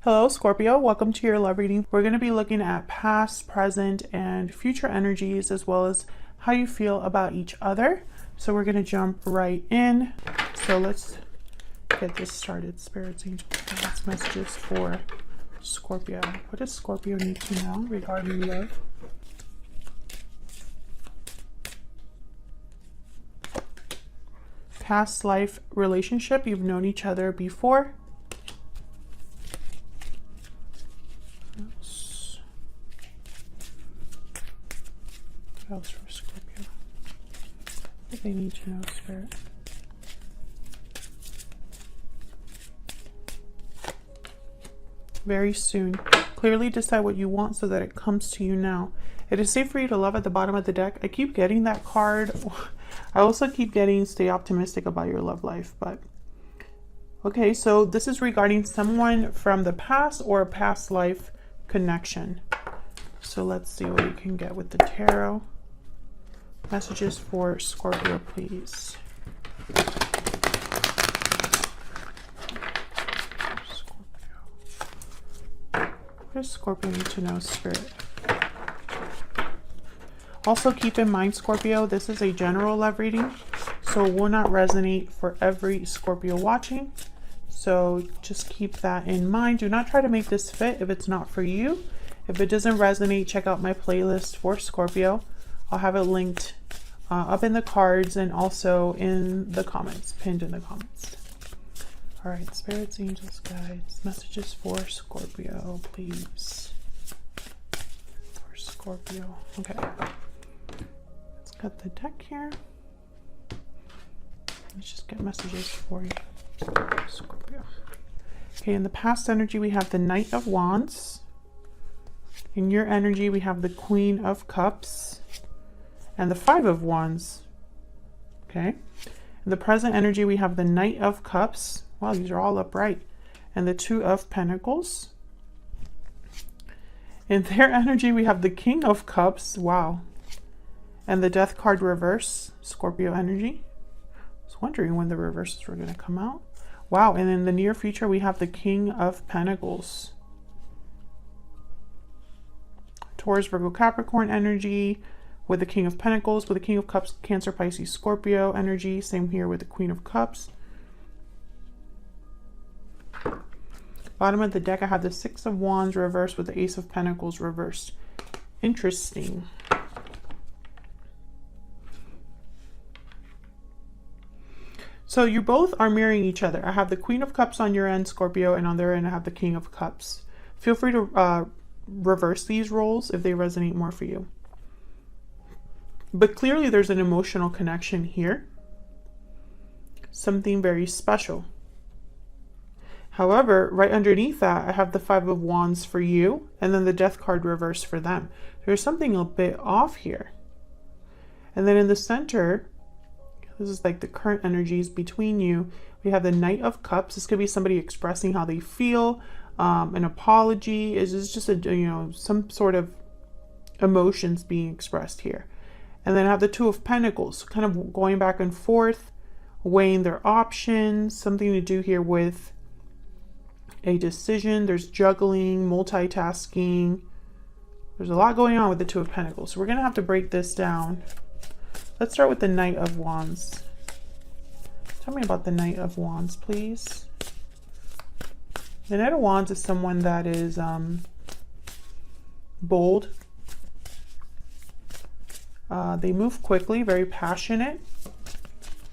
Hello, Scorpio. Welcome to your love reading. We're going to be looking at past, present, and future energies, as well as how you feel about each other. So we're going to jump right in. So let's get this started. Spirits, angels, guides, messages for Scorpio. What does Scorpio need to know regarding love? Past life relationship. You've known each other before. What else for Scorpio? What they need to know, Spirit? Very soon. Clearly decide what you want so that it comes to you now. It is safe for you to love at the bottom of the deck. I keep getting that card. I also keep getting stay optimistic about your love life. But okay, so this is regarding someone from the past or a past life connection. So let's see what we can get with the tarot. Messages for Scorpio, please. Scorpio. What does Scorpio need to know, Spirit? Also keep in mind, Scorpio, this is a general love reading, so it will not resonate for every Scorpio watching. So just keep that in mind. Do not try to make this fit if it's not for you. If it doesn't resonate, check out my playlist for Scorpio. I'll have it linked up in the cards and also in the comments, pinned in the comments. All right, spirits, angels, guides, messages for Scorpio, please. For Scorpio. Okay. Let's cut the deck here. Let's just get messages for you, Scorpio. Okay, in the past energy, we have the Knight of Wands. In your energy, we have the Queen of Cups and the Five of Wands. Okay. In the present energy, we have the Knight of Cups. Wow, these are all upright. And the Two of Pentacles. In their energy, we have the King of Cups. Wow. And the Death card reverse, Scorpio energy. I was wondering when the reverses were going to come out. Wow, and in the near future, we have the King of Pentacles. Taurus, Virgo, Capricorn energy with the King of Pentacles, with the King of Cups, Cancer, Pisces, Scorpio energy. Same here with the Queen of Cups. Bottom of the deck, I have the Six of Wands reversed with the Ace of Pentacles reversed. Interesting. So you both are mirroring each other. I have the Queen of Cups on your end, Scorpio, and on their end I have the King of Cups. Feel free to reverse these roles if they resonate more for you. But clearly there's an emotional connection here. Something very special. However, right underneath that, I have the Five of Wands for you, and then the Death card reversed for them. There's something a bit off here. And then in the center, this is like the current energies between you. We have the Knight of Cups. This could be somebody expressing how they feel. An apology. Is just a, some sort of emotions being expressed here. And then I have the Two of Pentacles, kind of going back and forth, weighing their options. Something to do here with a decision. There's juggling, multitasking. There's a lot going on with the Two of Pentacles. So we're going to have to break this down. Let's start with the Knight of Wands. Tell me about the Knight of Wands, please. The Knight of Wands is someone that is bold. They move quickly, very passionate.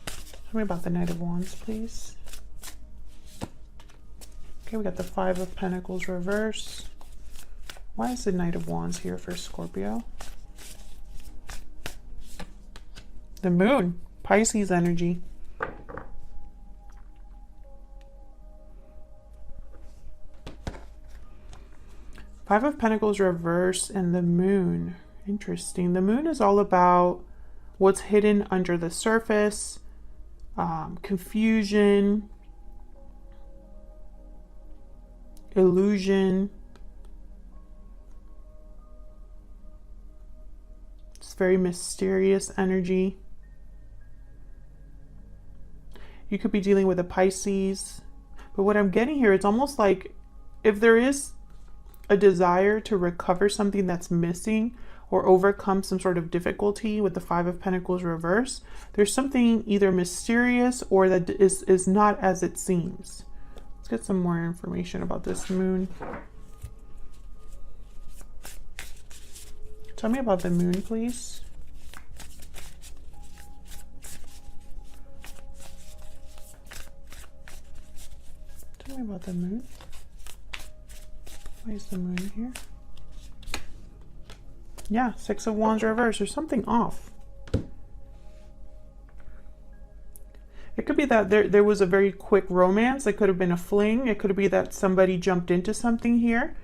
Tell me about the Knight of Wands, please. Okay, we got the Five of Pentacles reverse. Why is the Knight of Wands here for Scorpio? The Moon, Pisces energy. Five of Pentacles reverse and the Moon. Interesting. The Moon is all about what's hidden under the surface, confusion, illusion. It's very mysterious energy. You could be dealing with a Pisces, but what I'm getting here, it's almost like if there is a desire to recover something that's missing or overcome some sort of difficulty with the Five of Pentacles reverse, there's something either mysterious or that is not as it seems. Let's get some more information about this moon. Tell me about the moon, please. Tell me about the moon. Why is the moon here? Yeah, Six of Wands reverse. There's something off. It could be that there was a very quick romance. It could have been a fling. It could be that somebody jumped into something here.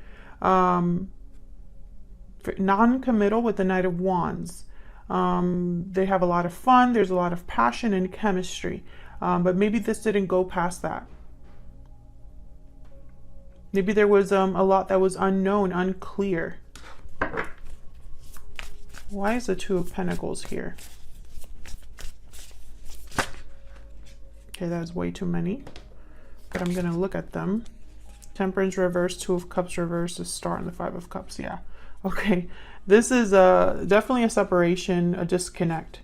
Non-committal with the Knight of Wands. They have a lot of fun. There's a lot of passion and chemistry. But maybe this didn't go past that. Maybe there was a lot that was unknown, unclear. Why is the Two of Pentacles here? Okay, that is way too many. But I'm going to look at them. Temperance reverse, Two of Cups reverse, the Star and the Five of Cups. Yeah. Okay. This is definitely a separation, a disconnect.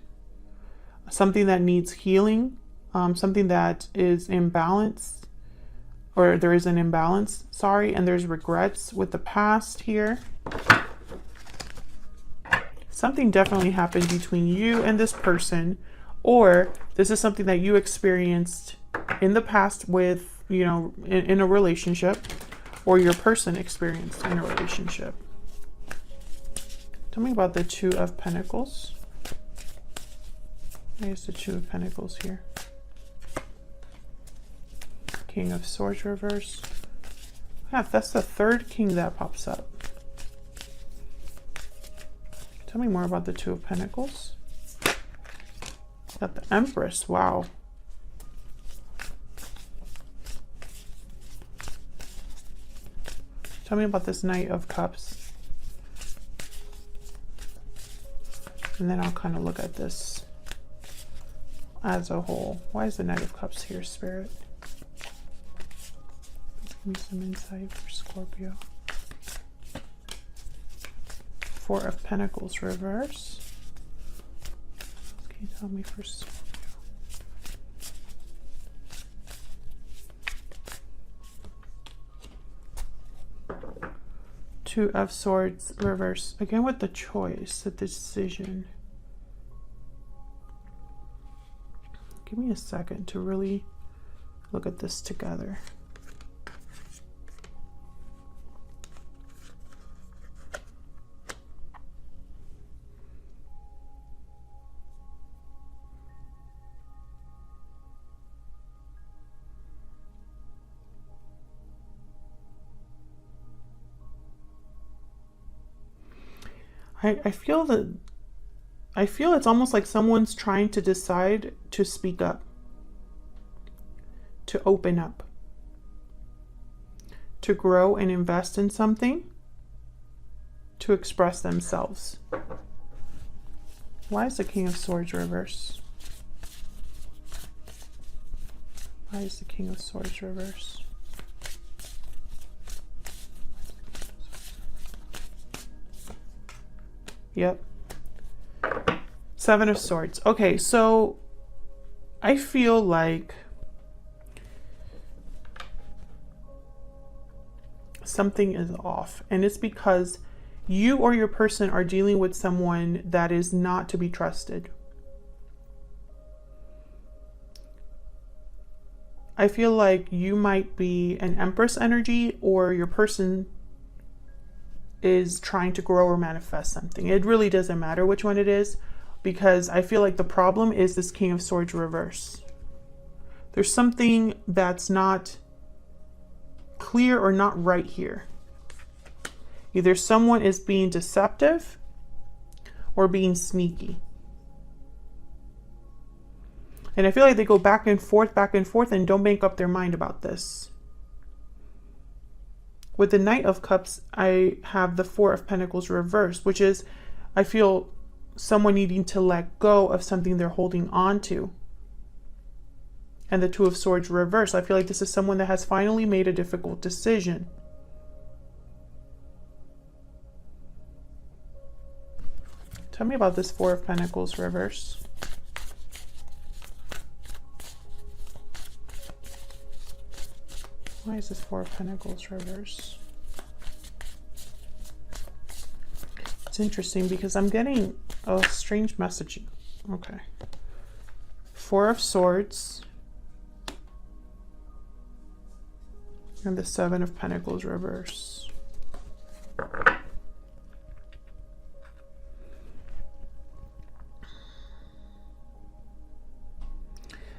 Something that needs healing. Something that is imbalanced. Or there is an imbalance, sorry. And there's regrets with the past here. Something definitely happened between you and this person, or this is something that you experienced in the past with, you know, in a relationship, or your person experienced in a relationship. Tell me about the Two of Pentacles. There's the Two of Pentacles here. King of Swords reverse. Yeah, that's the third king that pops up. Tell me more about the Two of Pentacles. Got the Empress. Wow. Tell me about this Knight of Cups. And then I'll kind of look at this as a whole. Why is the Knight of Cups here, Spirit? Give me some insight for Scorpio. Four of Pentacles reverse. Can you tell me for Scorpio? Two of Swords reverse. Again with the choice, the decision. Give me a second to really look at this together. I feel it's almost like someone's trying to decide to speak up, to open up, to grow and invest in something, to express themselves. Why is the King of Swords reverse? Why is the King of Swords reverse? Yep. Seven of Swords. Okay, so I feel like something is off, and it's because you or your person are dealing with someone that is not to be trusted. I feel like you might be an Empress energy, or your person is trying to grow or manifest something. It really doesn't matter which one it is, because I feel like the problem is this King of Swords reverse. There's something that's not clear or not right here. Either someone is being deceptive or being sneaky. And I feel like they go back and forth, and don't make up their mind about this. With the Knight of Cups, I have the Four of Pentacles reversed, which is, I feel, someone needing to let go of something they're holding on to. And the Two of Swords reversed. I feel like this is someone that has finally made a difficult decision. Tell me about this Four of Pentacles reverse. Why is this Four of Pentacles reverse? It's interesting because I'm getting a strange messaging. Okay. Four of Swords. And the Seven of Pentacles reverse.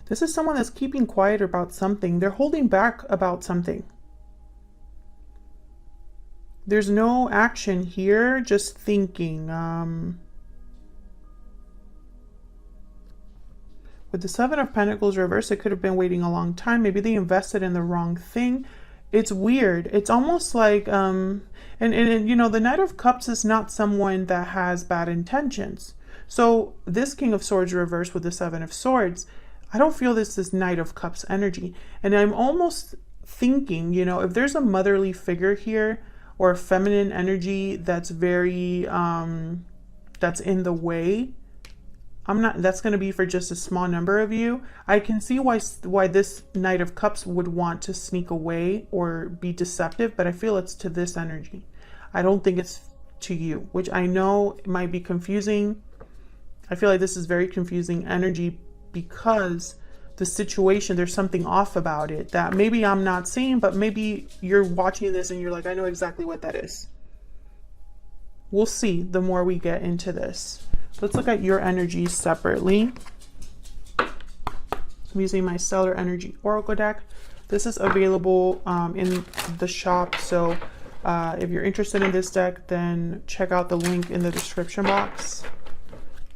This is someone that's keeping quiet about something. They're holding back about something. There's no action here, just thinking. With the Seven of Pentacles reverse, it could have been waiting a long time. Maybe they invested in the wrong thing. It's weird. It's almost like, and you know, the Knight of Cups is not someone that has bad intentions. So this King of Swords reverse with the Seven of Swords, I don't feel this is Knight of Cups energy. And I'm almost thinking, you know, if there's a motherly figure here or a feminine energy that's very, that's in the way, that's going to be for just a small number of you. I can see why this Knight of Cups would want to sneak away or be deceptive, but I feel it's to this energy. I don't think it's to you, which I know might be confusing. I feel like this is very confusing energy because the situation, there's something off about it that maybe I'm not seeing, but maybe you're watching this and you're like, I know exactly what that is. We'll see the more we get into this. Let's look at your energies separately. I'm using my Stellar Energy Oracle deck. This is available in the shop. So if you're interested in this deck, then check out the link in the description box.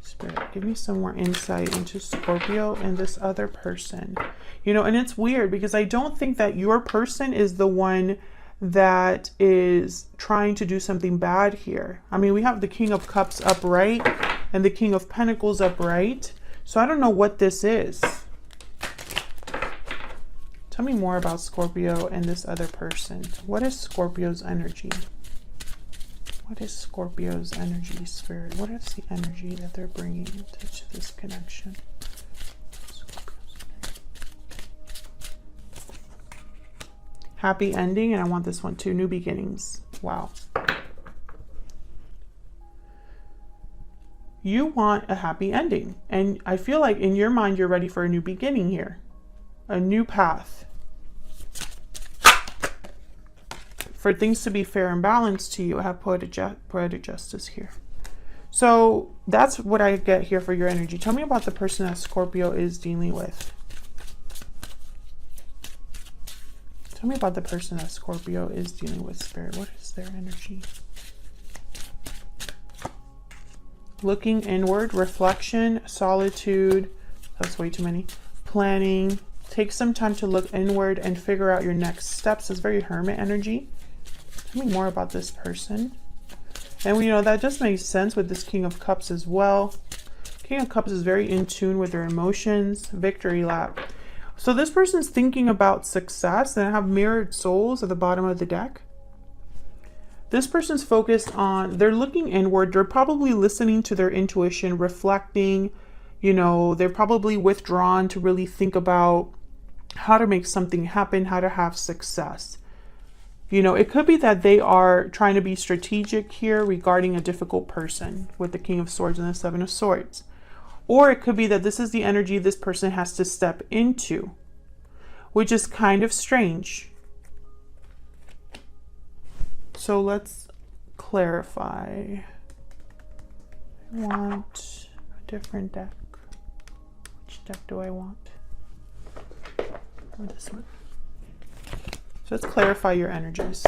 Spirit, give me some more insight into Scorpio and this other person. You know, and it's weird because I don't think that your person is the one that is trying to do something bad here. I mean, we have the King of Cups upright and the King of Pentacles upright. So I don't know what this is. Tell me more about Scorpio and this other person. What is Scorpio's energy? What is Scorpio's energy, Spirit? What is the energy that they're bringing to this connection? Happy ending, and I want this one too. New beginnings. Wow. You want a happy ending, and I feel like in your mind you're ready for a new beginning here, a new path. For things to be fair and balanced to you, I have poetic justice here. So that's what I get here for your energy. Tell me about the person that Scorpio is dealing with. Tell me about the person that Scorpio is dealing with, Spirit. What is their energy? Looking inward, reflection, solitude. That's way too many. Planning. Take some time to look inward and figure out your next steps. It's very hermit energy. Tell me more about this person. And you know, that just makes sense with this King of Cups as well. King of Cups is very in tune with their emotions. Victory lap. So this person's thinking about success, and I have mirrored souls at the bottom of the deck. This person's focused on, they're looking inward. They're probably listening to their intuition, reflecting, you know, they're probably withdrawn to really think about how to make something happen, how to have success. You know, it could be that they are trying to be strategic here regarding a difficult person with the King of Swords and the Seven of Swords. Or it could be that this is the energy this person has to step into, which is kind of strange. So let's clarify. I want a different deck. Which deck do I want? Or this one. So let's clarify your energies.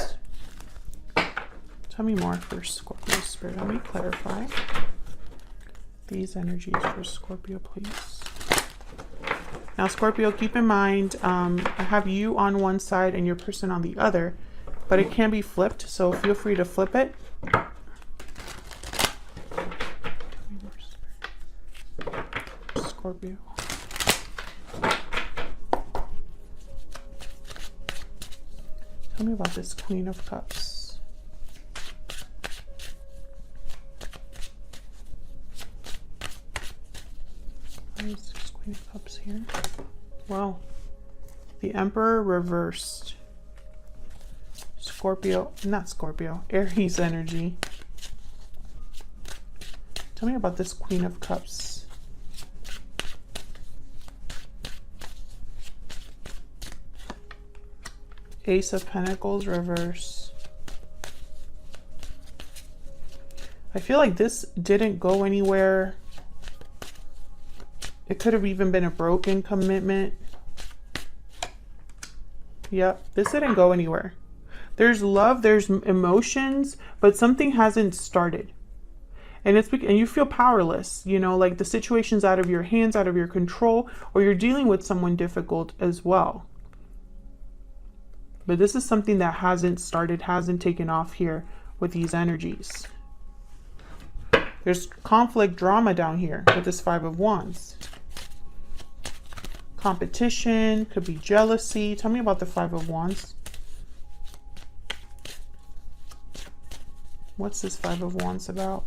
Tell me more for Scorpio Spirit. Let me clarify these energies for Scorpio, please. Now, Scorpio, keep in mind, I have you on one side and your person on the other, but it can be flipped, so feel free to flip it. Scorpio. Tell me about this Queen of Cups. Why is this Queen of Cups here? Wow. The Emperor reversed. Scorpio, not Scorpio, Aries energy. Tell me about this Queen of Cups. Ace of Pentacles reverse. I feel like this didn't go anywhere. It could have even been a broken commitment. Yep, this didn't go anywhere. There's love, there's emotions, but something hasn't started. And you feel powerless, you know, like the situation's out of your hands, out of your control, or you're dealing with someone difficult as well. But this is something that hasn't started, hasn't taken off here with these energies. There's conflict, drama down here with this Five of Wands. Competition, could be jealousy. Tell me about the Five of Wands. What's this Five of Wands about?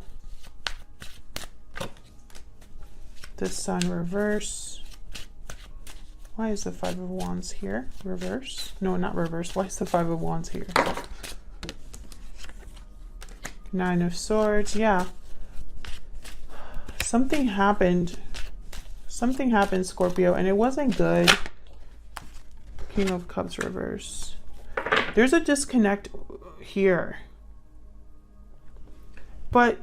The Sun reverse. Why is the Five of Wands here? Reverse? No, not reverse. Why is the Five of Wands here? Nine of Swords. Yeah. Something happened. Something happened, Scorpio, and it wasn't good. King of Cups reverse. There's a disconnect here. But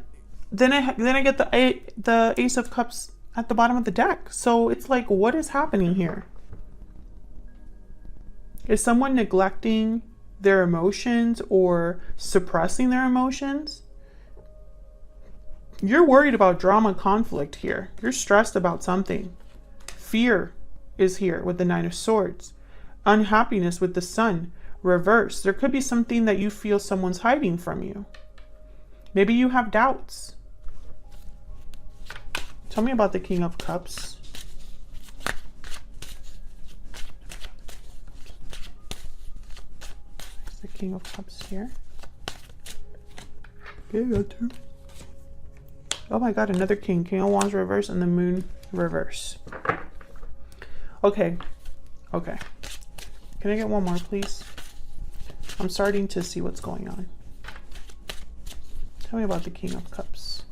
then I get the Ace of Cups at the bottom of the deck. So it's like, what is happening here? Is someone neglecting their emotions or suppressing their emotions? You're worried about drama, conflict here. You're stressed about something. Fear is here with the Nine of Swords. Unhappiness with the Sun reverse. There could be something that you feel someone's hiding from you. Maybe you have doubts. Tell me about the King of Cups. There's the King of Cups here. Okay, got two. Oh my God, another King. King of Wands reverse and the Moon reverse. Okay. Okay. Can I get one more, please? I'm starting to see what's going on. Tell me about the King of Cups.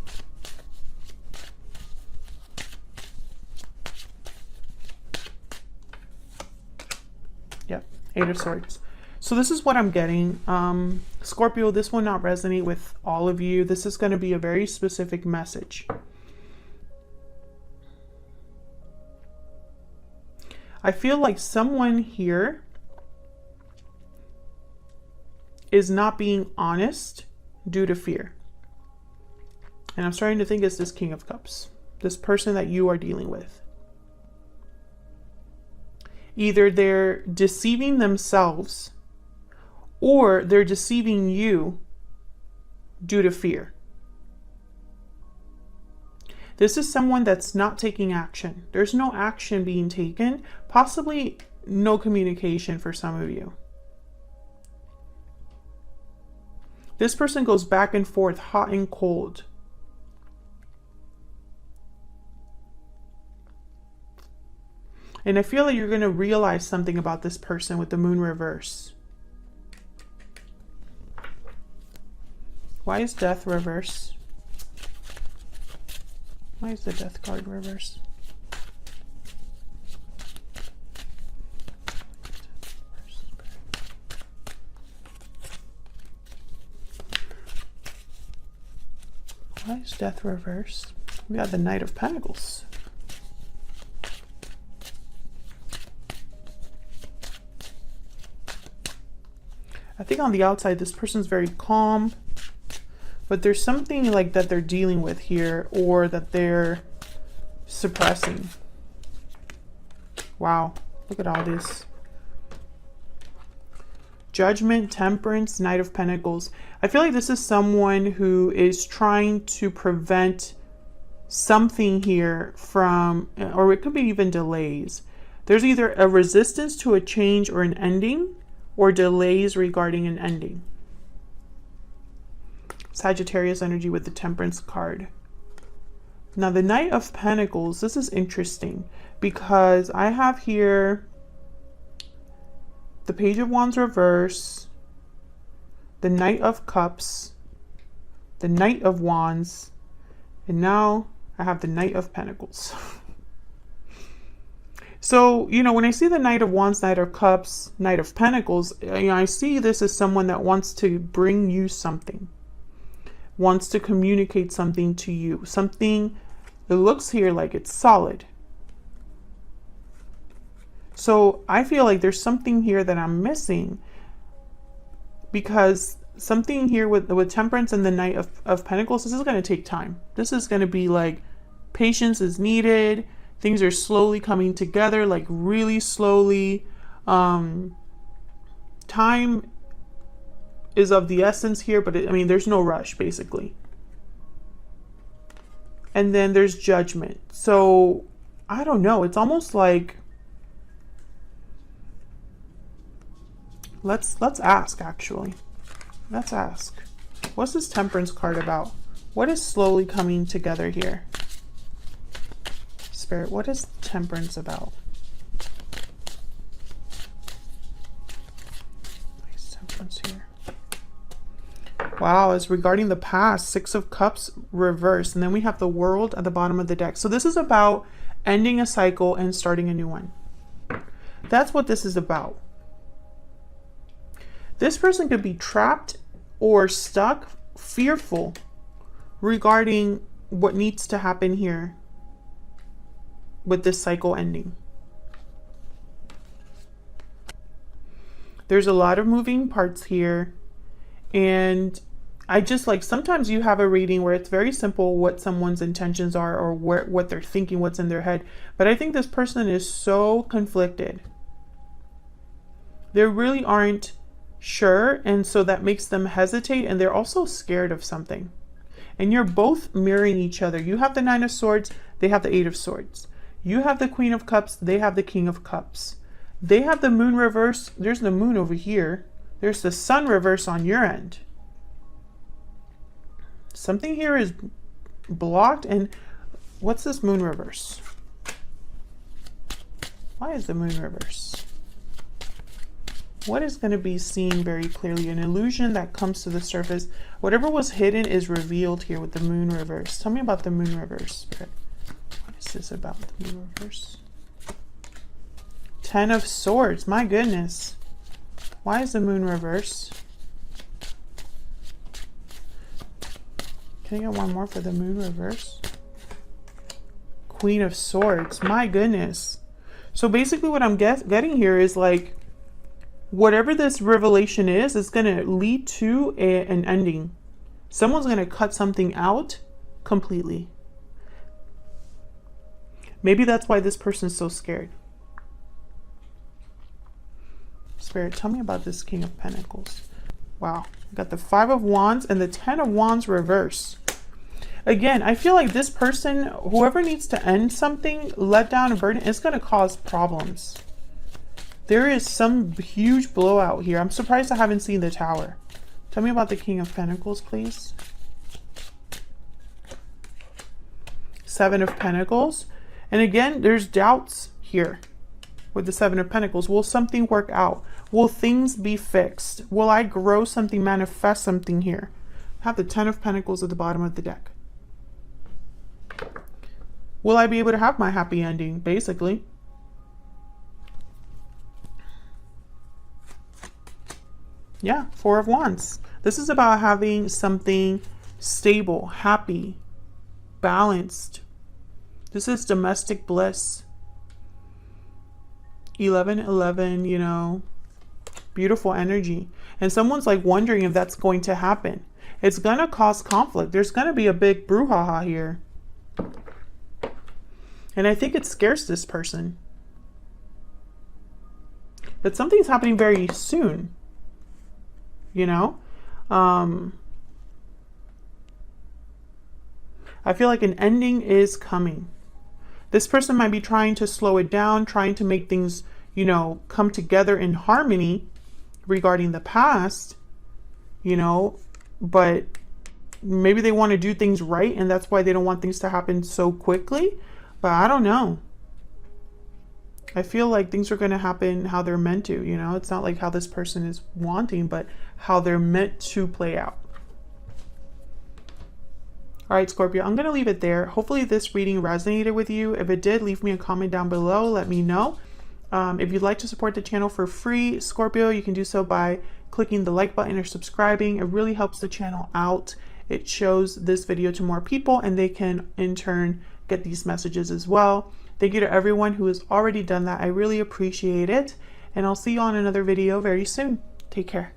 Yep, Eight of Swords. So this is what I'm getting. Scorpio, this will not resonate with all of you. This is going to be a very specific message. I feel like someone here is not being honest due to fear. And I'm starting to think it's this King of Cups. This person that you are dealing with. Either they're deceiving themselves or they're deceiving you due to fear. This is someone that's not taking action. There's no action being taken, possibly no communication for some of you. This person goes back and forth, hot and cold. And I feel like you're going to realize something about this person with the Moon reverse. Why is Death reverse? Why is the Death card reverse? Why is Death reverse? We got the Knight of Pentacles. I think on the outside, this person's very calm, but there's something like that they're dealing with here or that they're suppressing. Wow, look at all this. Judgment, Temperance, Knight of Pentacles. I feel like this is someone who is trying to prevent something here from, or it could be even delays. There's either a resistance to a change or an ending, or delays regarding an ending. Sagittarius energy with the Temperance card. Now the Knight of Pentacles, this is interesting because I have here the Page of Wands reverse, the Knight of Cups, the Knight of Wands, and now I have the Knight of Pentacles. So, you know, when I see the Knight of Wands, Knight of Cups, Knight of Pentacles, you know, I see this as someone that wants to bring you something, wants to communicate something to you, something. It looks here like it's solid. So I feel like there's something here that I'm missing, because something here with Temperance and the Knight of Pentacles, this is going to take time. This is going to be like patience is needed. Things are slowly coming together, like really slowly. Time is of the essence here, but I mean, there's no rush basically. And then there's Judgment. So I don't know. It's almost like, let's ask actually. Let's ask. What's this Temperance card about? What is slowly coming together here? Spirit, what is Temperance about? Nice Temperance here. Wow, it's regarding the past. Six of Cups reversed. And then we have the World at the bottom of the deck. So this is about ending a cycle and starting a new one. That's what this is about. This person could be trapped or stuck, fearful regarding what needs to happen here with this cycle ending. There's a lot of moving parts here. And I just like, sometimes you have a reading where it's very simple what someone's intentions are or what they're thinking, what's in their head. But I think this person is so conflicted. They really aren't sure, and so that makes them hesitate, and they're also scared of something. And you're both mirroring each other. You have the Nine of Swords, they have the Eight of Swords. You have the Queen of Cups, they have the King of Cups. They have the Moon reverse. There's the Moon over here. There's the Sun reverse on your end. Something here is blocked. And what's this Moon reverse? Why is the Moon reverse? What is going to be seen very clearly? An illusion that comes to the surface. Whatever was hidden is revealed here with the Moon reverse. Tell me about the Moon reverse. What is this about, the Moon reverse? Ten of Swords. My goodness. Why is the Moon reverse? Can I get one more for the Moon reverse? Queen of Swords. My goodness. So basically what I'm getting here is like, whatever this revelation is going to lead to an ending. Someone's going to cut something out completely. Maybe that's why this person's so scared. Spirit, tell me about this King of Pentacles. Wow. We got the Five of Wands and the Ten of Wands reverse. Again, I feel like this person, whoever needs to end something, let down a burden, is going to cause problems. There is some huge blowout here. I'm surprised I haven't seen the Tower. Tell me about the King of Pentacles, please. Seven of Pentacles. And again, there's doubts here with the Seven of Pentacles. Will something work out? Will things be fixed? Will I grow something, manifest something here? I have the Ten of Pentacles at the bottom of the deck. Will I be able to have my happy ending, basically? Yeah, Four of Wands. This is about having something stable, happy, balanced. This is domestic bliss. 11-11, you know, beautiful energy. And someone's like wondering if that's going to happen. It's going to cause conflict. There's going to be a big brouhaha here. And I think it scares this person. But something's happening very soon. You know? I feel like an ending is coming. This person might be trying to slow it down, trying to make things, you know, come together in harmony regarding the past, you know, but maybe they want to do things right, and that's why they don't want things to happen so quickly. But I don't know. I feel like things are going to happen how they're meant to, you know? It's not like how this person is wanting, but how they're meant to play out. All right, Scorpio, I'm going to leave it there. Hopefully this reading resonated with you. If it did, leave me a comment down below. Let me know. If you'd like to support the channel for free, Scorpio, you can do so by clicking the like button or subscribing. It really helps the channel out. It shows this video to more people, and they can in turn get these messages as well. Thank you to everyone who has already done that. I really appreciate it. And I'll see you on another video very soon. Take care.